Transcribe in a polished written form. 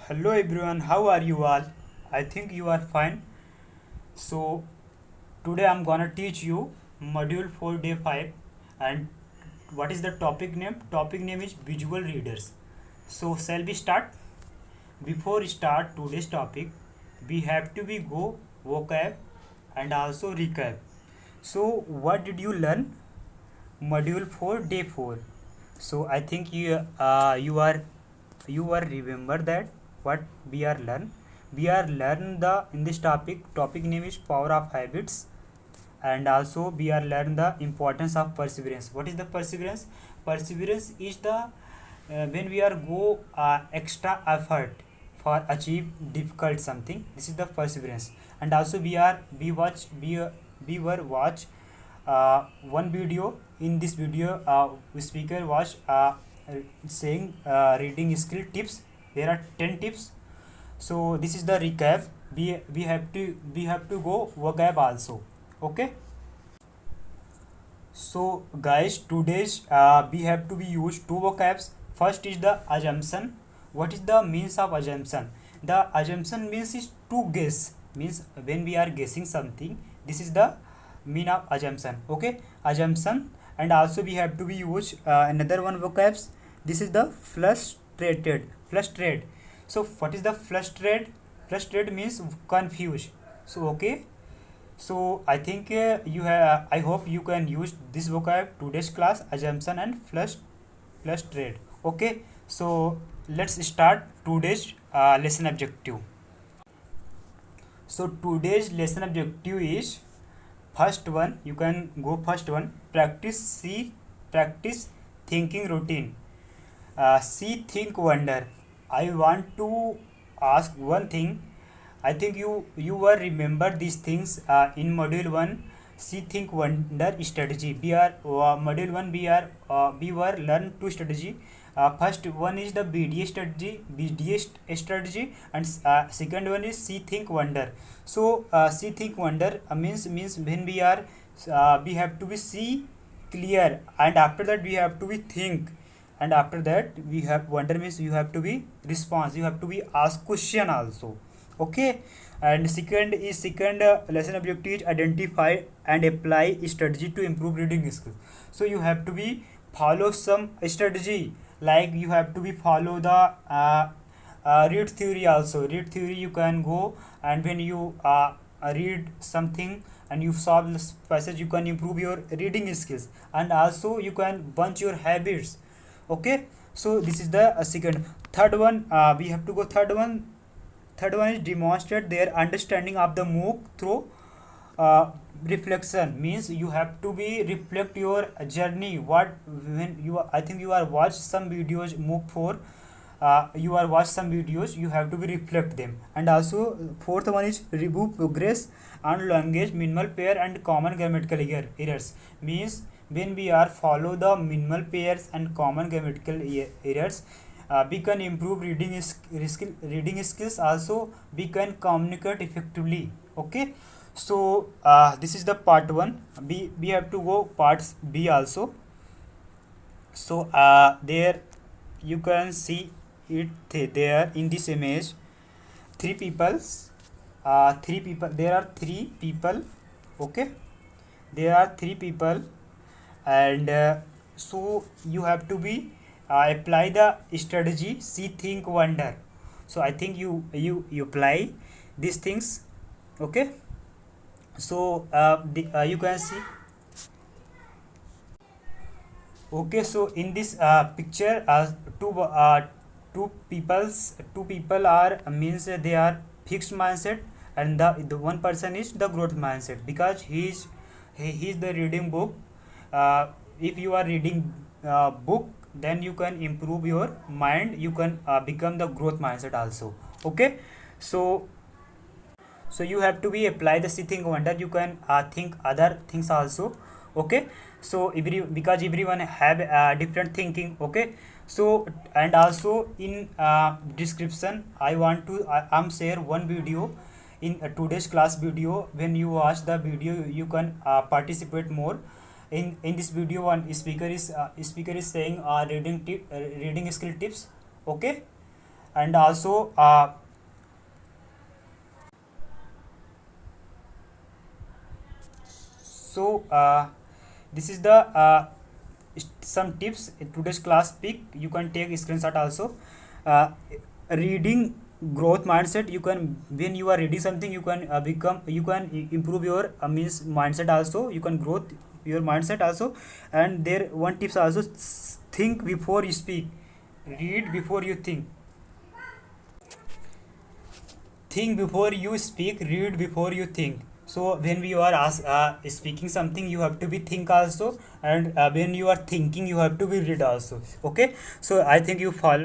Hello everyone, how are you all? I think you are fine. So today I'm gonna teach you module 4 day 5, and what is the topic name? Topic name is visual readers. So shall we start? Before we start today's topic, we have to be go vocab and also recap. So what did you learn? Module 4 day 4. So I think you are remember that what we are learn the in this topic name is power of habits, and also we are learn the importance of perseverance. What is the perseverance? Perseverance is the when we are go extra effort for achieve difficult something. This is the perseverance. And also we were watch one video. In this video speaker was saying reading skill tips. There are 10 tips. So this is the recap. We have to go vocab also. Okay. So guys, today's we have to be used two vocabs. First is the assumption. What is the means of assumption? The assumption means is to guess. Means when we are guessing something, this is the mean of assumption. Okay, assumption. And also we have to be use another one vocabs. This is the frustrated. Frustrated. So what is the frustrated? Frustrated means confused. So okay, so I think I hope you can use this vocab today's class: assumption and plus trade. Okay, so let's start today's lesson objective. So today's lesson objective is first one. You can go first one. Practice thinking routine. See, think, wonder. I want to ask one thing. I think you were remember these things in module 1. See, think, wonder, strategy. We are module 1. We were learn two strategy. First one is the BDS strategy, and second one is see, think, wonder. So see, think, wonder means when we have to be see clear, and after that we have to be think, and after that we have wonder means you have to be response, you have to be ask question also. Okay. And second lesson objective is identify and apply strategy to improve reading skills. So you have to be follow some strategy, like you have to be follow the read theory also. Read theory you can go, and when you read something and you solve this passage, you can improve your reading skills, and also you can bunch your habits. Okay. So this is the second. Third one, we have to go third one is demonstrate their understanding of the MOOC through reflection. Means you have to be reflect your journey. What when you I think you are watch some videos MOOC for you are watch some videos, you have to be reflect them. And also fourth one is review progress and language minimal pair and common grammatical errors. Means when we are follow the minimal pairs and common grammatical errors, we can improve reading skills. Also we can communicate effectively. Okay. So this is the part 1. We have to go parts B also. So there you can see it there in this image. Three people, there are three people. Okay, there are three people, and so you have to be apply the strategy see, think, wonder. So I think you apply these things. Okay. So you can see. Okay. So in this picture, two people are means they are fixed mindset, and the one person is the growth mindset, because he is the reading book. If you are reading book, then you can improve your mind, you can become the growth mindset also. Okay. So you have to be apply the see, think, wonder. You can think other things also. Okay. So because everyone have different thinking. Okay. So and also in description I'm share one video in today's class video. When you watch the video, you can participate more. In this video, speaker is saying reading skill tips. Okay. and also so this is the some tips in today's class pick. You can take a screenshot also. uh, Reading growth mindset, you can, when you are reading something, you can become, you can improve your means mindset also, you can growth your mindset also. And there one tips also, think before you speak, read before you think before you speak, read before you think. So when we are speaking something, you have to be think also, and when you are thinking, you have to be read also. Okay, so I think you follow